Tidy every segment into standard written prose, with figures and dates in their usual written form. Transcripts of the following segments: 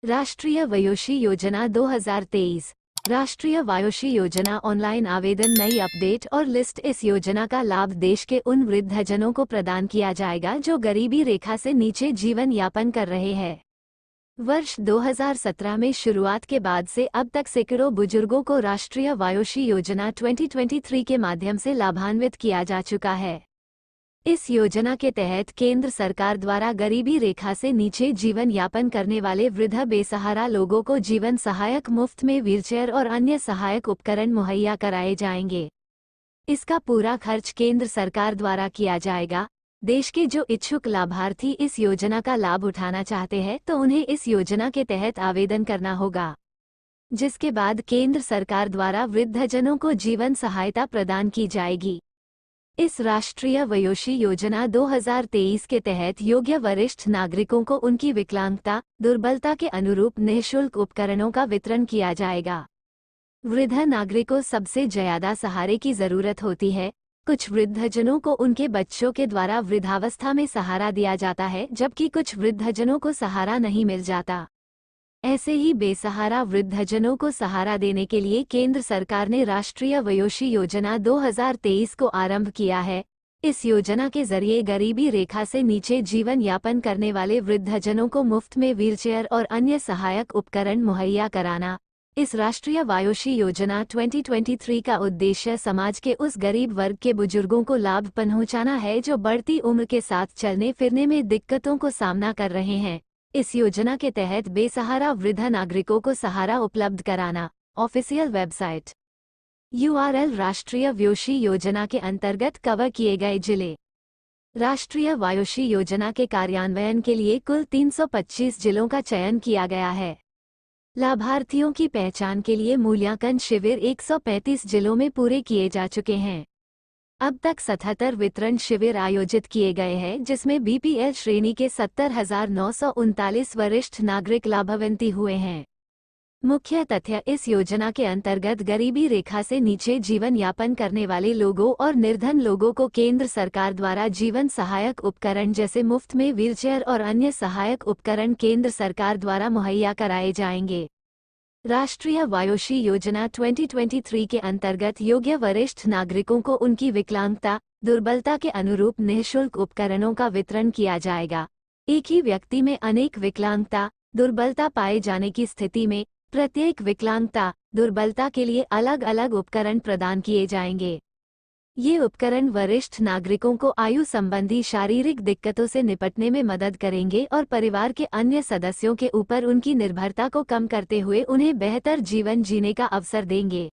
राष्ट्रीय वयोश्री योजना 2023। राष्ट्रीय वयोश्री योजना ऑनलाइन आवेदन नई अपडेट और लिस्ट। इस योजना का लाभ देश के उन वृद्धजनों को प्रदान किया जाएगा जो गरीबी रेखा से नीचे जीवन यापन कर रहे हैं। वर्ष 2017 में शुरुआत के बाद से अब तक सैकड़ों बुजुर्गों को राष्ट्रीय वयोश्री योजना 2023 के माध्यम से लाभान्वित किया जा चुका है। इस योजना के तहत केंद्र सरकार द्वारा गरीबी रेखा से नीचे जीवन यापन करने वाले वृद्ध बेसहारा लोगों को जीवन सहायक मुफ्त में व्हीलचेयर और अन्य सहायक उपकरण मुहैया कराए जाएंगे। इसका पूरा खर्च केंद्र सरकार द्वारा किया जाएगा। देश के जो इच्छुक लाभार्थी इस योजना का लाभ उठाना चाहते हैं तो उन्हें इस योजना के तहत आवेदन करना होगा, जिसके बाद केंद्र सरकार द्वारा वृद्धजनों को जीवन सहायता प्रदान की जाएगी। इस राष्ट्रीय वयोश्री योजना 2023 के तहत योग्य वरिष्ठ नागरिकों को उनकी विकलांगता, दुर्बलता के अनुरूप निःशुल्क उपकरणों का वितरण किया जाएगा। वृद्ध नागरिकों सबसे ज्यादा सहारे की जरूरत होती है। कुछ वृद्धजनों को उनके बच्चों के द्वारा वृद्धावस्था में सहारा दिया जाता है, जबकि कुछ वृद्धजनों को सहारा नहीं मिल जाता। ऐसे ही बेसहारा वृद्धजनों को सहारा देने के लिए केंद्र सरकार ने राष्ट्रीय वयोश्री योजना 2023 को आरंभ किया है। इस योजना के जरिए गरीबी रेखा से नीचे जीवन यापन करने वाले वृद्धजनों को मुफ्त में व्हीलचेयर और अन्य सहायक उपकरण मुहैया कराना। इस राष्ट्रीय वयोश्री योजना 2023 का उद्देश्य समाज के उस गरीब वर्ग के बुजुर्गों को लाभ पहुंचाना है जो बढ़ती उम्र के साथ चलने फिरने में दिक्कतों को सामना कर रहे हैं। इस योजना के तहत बेसहारा वृद्ध नागरिकों को सहारा उपलब्ध कराना। ऑफिशियल वेबसाइट URL राष्ट्रीय वयोश्री योजना के अंतर्गत कवर किए गए जिले। राष्ट्रीय वयोश्री योजना के कार्यान्वयन के लिए कुल 325 जिलों का चयन किया गया है। लाभार्थियों की पहचान के लिए मूल्यांकन शिविर 135 जिलों में पूरे किए जा चुके हैं। अब तक 77 वितरण शिविर आयोजित किए गए हैं, जिसमें BPL श्रेणी के 70,939 वरिष्ठ नागरिक लाभान्वित हुए हैं। मुख्य तथ्य इस योजना के अंतर्गत गरीबी रेखा से नीचे जीवन यापन करने वाले लोगों और निर्धन लोगों को केंद्र सरकार द्वारा जीवन सहायक उपकरण जैसे मुफ्त में व्हीलचेयर और अन्य सहायक उपकरण केंद्र सरकार द्वारा मुहैया कराए जाएंगे। राष्ट्रीय वयोश्री योजना 2023 के अंतर्गत योग्य वरिष्ठ नागरिकों को उनकी विकलांगता, दुर्बलता के अनुरूप निःशुल्क उपकरणों का वितरण किया जाएगा। एक ही व्यक्ति में अनेक विकलांगता, दुर्बलता पाए जाने की स्थिति में प्रत्येक विकलांगता, दुर्बलता के लिए अलग अलग उपकरण प्रदान किए जाएंगे। ये उपकरण वरिष्ठ नागरिकों को आयु संबंधी शारीरिक दिक्कतों से निपटने में मदद करेंगे और परिवार के अन्य सदस्यों के ऊपर उनकी निर्भरता को कम करते हुए उन्हें बेहतर जीवन जीने का अवसर देंगे।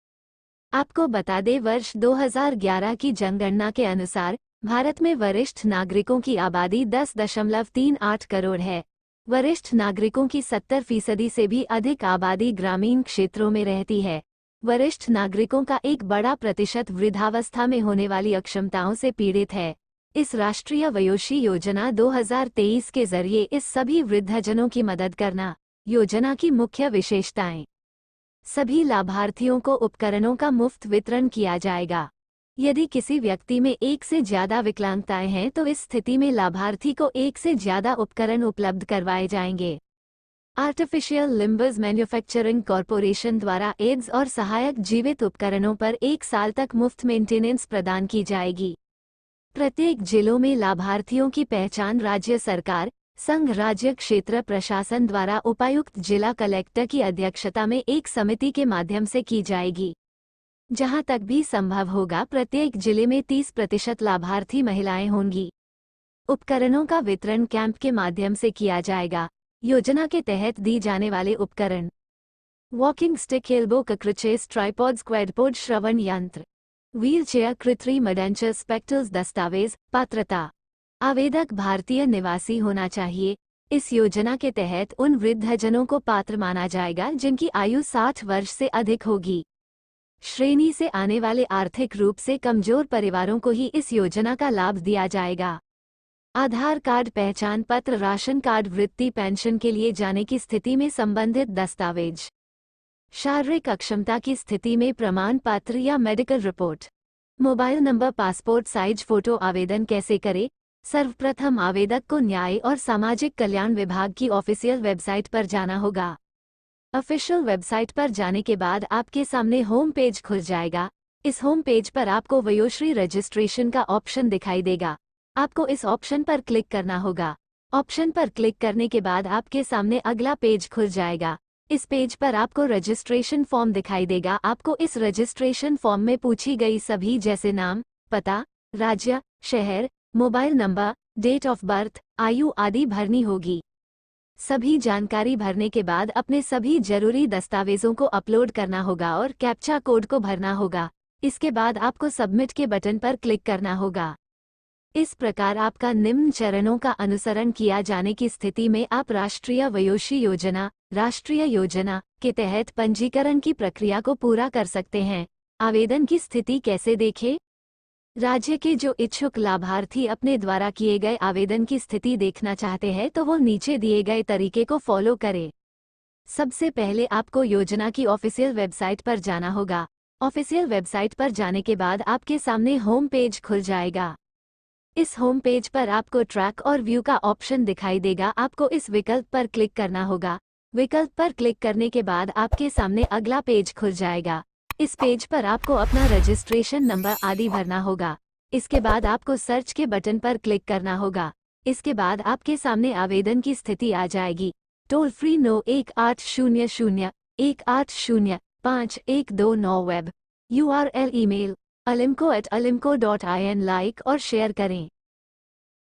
आपको बता दें, वर्ष 2011 की जनगणना के अनुसार भारत में वरिष्ठ नागरिकों की आबादी 10.38 करोड़ है। वरिष्ठ नागरिकों की 70% से भी अधिक आबादी ग्रामीण क्षेत्रों में रहती है। वरिष्ठ नागरिकों का एक बड़ा प्रतिशत वृद्धावस्था में होने वाली अक्षमताओं से पीड़ित है। इस राष्ट्रीय वयोश्री योजना 2023 के जरिए इस सभी वृद्धजनों की मदद करना। योजना की मुख्य विशेषताएं। सभी लाभार्थियों को उपकरणों का मुफ्त वितरण किया जाएगा। यदि किसी व्यक्ति में एक से ज्यादा विकलांगताएं हैं तो इस स्थिति में लाभार्थी को एक से ज्यादा उपकरण उपलब्ध करवाए जाएंगे। आर्टिफिशियल लिम्बस मैन्युफैक्चरिंग कॉरपोरेशन द्वारा एड्स और सहायक जीवित उपकरणों पर 1 साल तक मुफ्त मेंटेनेंस प्रदान की जाएगी। प्रत्येक जिलों में लाभार्थियों की पहचान राज्य सरकार, संघ राज्य क्षेत्र प्रशासन द्वारा उपायुक्त जिला कलेक्टर की अध्यक्षता में एक समिति के माध्यम से की जाएगी। जहां तक भी संभव होगा प्रत्येक जिले में 30% लाभार्थी महिलाएं होंगी। उपकरणों का वितरण कैंप के माध्यम से किया जाएगा। योजना के तहत दी जाने वाले उपकरण: walking stick, elbow crutches, tripods, quadpod, श्रवण यंत्र, व्हीलचेयर, कृत्रिम मडेंचर, स्पेक्टल्स। दस्तावेज: पात्रता आवेदक भारतीय निवासी होना चाहिए। इस योजना के तहत उन वृद्धजनों को पात्र माना जाएगा जिनकी आयु 60 वर्ष से अधिक होगी। श्रेणी से आने वाले आर्थिक रूप से कमजोर परिवारों को ही इस योजना का लाभ दिया जाएगा। आधार कार्ड, पहचान पत्र, राशन कार्ड, वृत्ति पेंशन के लिए जाने की स्थिति में संबंधित दस्तावेज, शारीरिक अक्षमता की स्थिति में प्रमाण पत्र या medical report, mobile number, passport size photo. आवेदन कैसे करें? सर्वप्रथम आवेदक को न्याय और सामाजिक कल्याण विभाग की ऑफिशियल वेबसाइट पर जाना होगा। ऑफिशियल वेबसाइट पर जाने के बाद आपके सामने होम पेज खुल जाएगा। इस होम पेज पर आपको वयोश्री रजिस्ट्रेशन का ऑप्शन दिखाई देगा। आपको इस ऑप्शन पर क्लिक करना होगा। ऑप्शन पर क्लिक करने के बाद आपके सामने अगला पेज खुल जाएगा। इस पेज पर आपको रजिस्ट्रेशन फॉर्म दिखाई देगा। आपको इस रजिस्ट्रेशन फॉर्म में पूछी गई सभी जैसे नाम, पता, राज्य, शहर, mobile number, date of birth, आयु आदि भरनी होगी। सभी जानकारी भरने के बाद अपने सभी जरूरी दस्तावेजों को अपलोड करना होगा और कैप्चा कोड को भरना होगा। इसके बाद आपको सबमिट के बटन पर क्लिक करना होगा। इस प्रकार आपका निम्न चरणों का अनुसरण किया जाने की स्थिति में आप राष्ट्रीय वयोश्री योजना के तहत पंजीकरण की प्रक्रिया को पूरा कर सकते हैं। आवेदन की स्थिति कैसे देखें? राज्य के जो इच्छुक लाभार्थी अपने द्वारा किए गए आवेदन की स्थिति देखना चाहते हैं तो वो नीचे दिए गए तरीके को फॉलो करें। सबसे पहले आपको योजना की ऑफिशियल वेबसाइट पर जाना होगा। ऑफिशियल वेबसाइट पर जाने के बाद आपके सामने होम पेज खुल जाएगा। इस होम पेज पर आपको ट्रैक और व्यू का ऑप्शन दिखाई देगा। आपको इस विकल्प पर क्लिक करना होगा। विकल्प पर क्लिक करने के बाद आपके सामने अगला पेज खुल जाएगा। इस पेज पर आपको अपना रजिस्ट्रेशन नंबर आदि भरना होगा। इसके बाद आपको सर्च के बटन पर क्लिक करना होगा। इसके बाद आपके सामने आवेदन की स्थिति आ जाएगी। Toll free 9800180512 web URL email alimco@alimco.in like और शेयर करें।